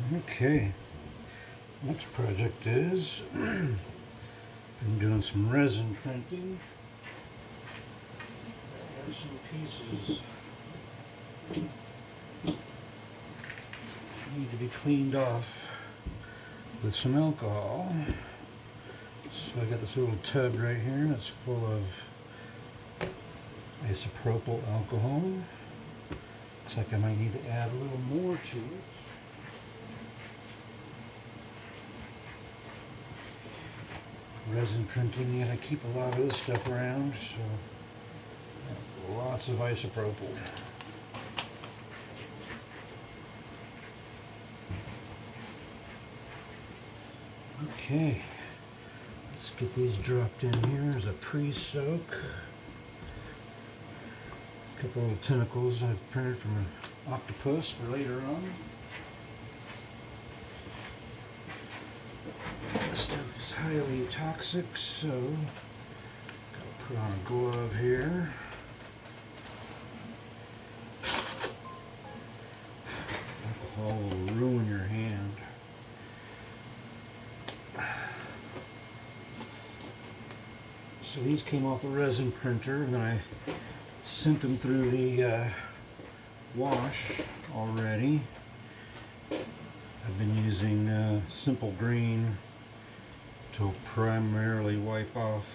Okay, next project is been doing some resin printing. I have some pieces need to be cleaned off with some alcohol. So I got this little tub right here that's full of isopropyl alcohol. Looks like I might need to add a little more to it. Resin printing, you gotta keep a lot of this stuff around, so lots of isopropyl. Okay, let's get these dropped in here as a pre-soak. A couple of tentacles I've printed from an octopus for later on. This stuff is highly toxic, so gotta put on a glove here. Alcohol will ruin your hand. So these came off the resin printer, and then I sent them through the wash already. I've been using simple green to primarily wipe off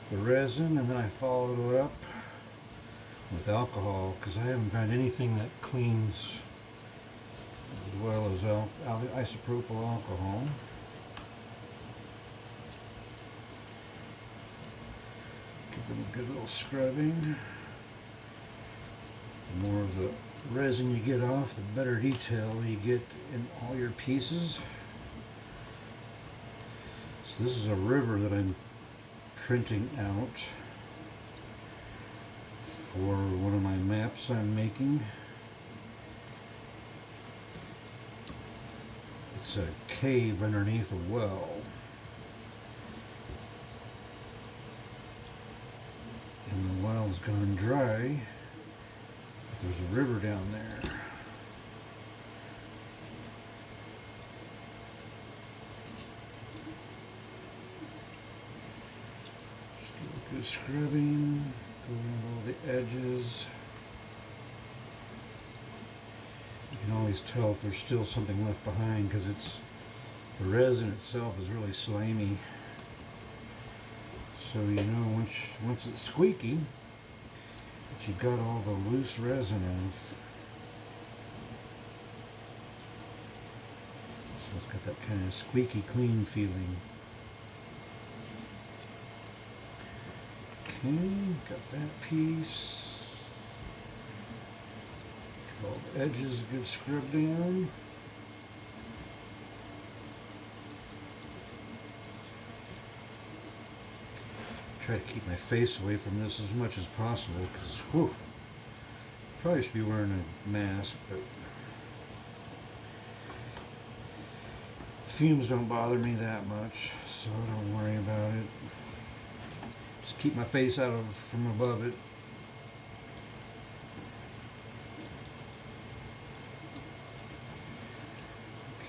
the resin, and then I followed it up with alcohol because I haven't found anything that cleans as well as isopropyl alcohol. Give it a good little scrubbing. The more of the resin you get off, the better detail you get in all your pieces. So this is a river that I'm printing out for one of my maps I'm making. It's a cave underneath a well. And the well's gone dry. There's a river down there. Just give a good scrubbing, go around all the edges. You can always tell if there's still something left behind because the resin itself is really slimy. So you know once it's squeaky, that you've got all the loose resin off. So it's got that kind of squeaky clean feeling. Okay, got that piece. Got all the edges good scrubbed down. Try to keep my face away from this as much as possible because, whew, probably should be wearing a mask, but fumes don't bother me that much, so I don't worry about it. Just keep my face from above it.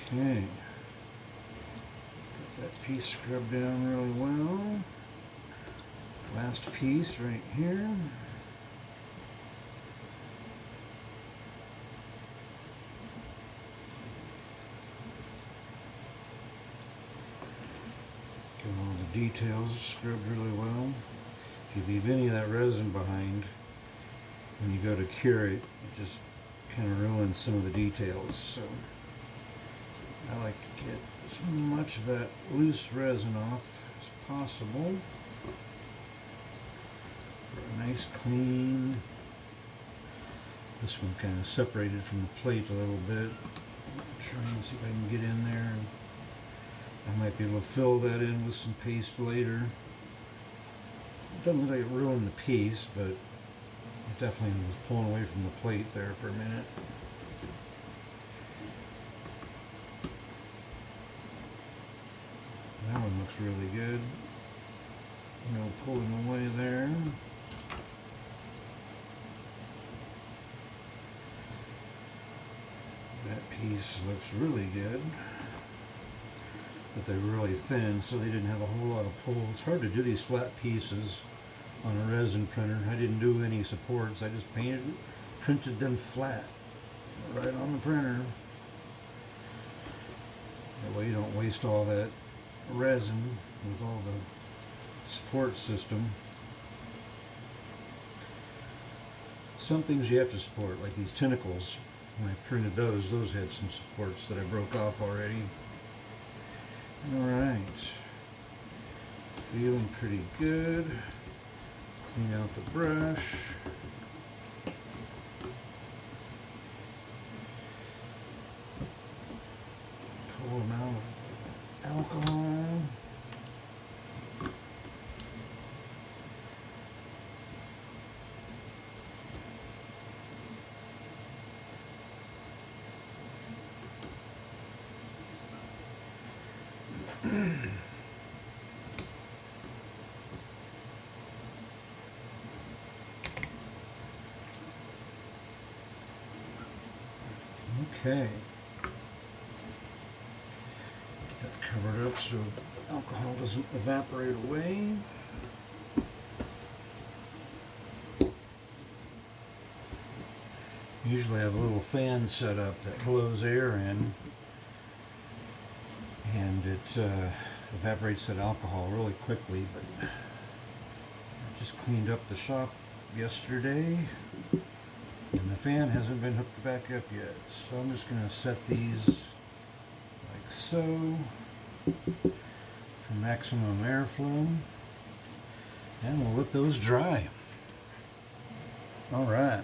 Okay, got that piece scrubbed down really well. Last piece right here. Get all the details scrubbed really well. If you leave any of that resin behind, when you go to cure it, it just kind of ruins some of the details. So I like to get as much of that loose resin off as possible. For a nice clean. This one kind of separated from the plate a little bit. I'm trying to see if I can get in there. I might be able to fill that in with some paste later. It doesn't look like it ruined the piece, but it definitely was pulling away from the plate there for a minute. That one looks really good. No pulling away there. That piece looks really good, but they're really thin, so they didn't have a whole lot of pull. It's hard to do these flat pieces on a resin printer. I didn't do any supports. I just printed them flat right on the printer. That way you don't waste all that resin with all the support system. Some things you have to support, like these tentacles. When I printed those had some supports that I broke off already. Alright, feeling pretty good. Clean out the brush. Pull them out with alcohol. Okay. Get that covered up so alcohol doesn't evaporate away. Usually I have a little fan set up that blows air in, and it evaporates that alcohol really quickly, but I just cleaned up the shop yesterday and the fan hasn't been hooked back up yet, so I'm just going to set these like so for maximum airflow, and we'll let those dry. Alright,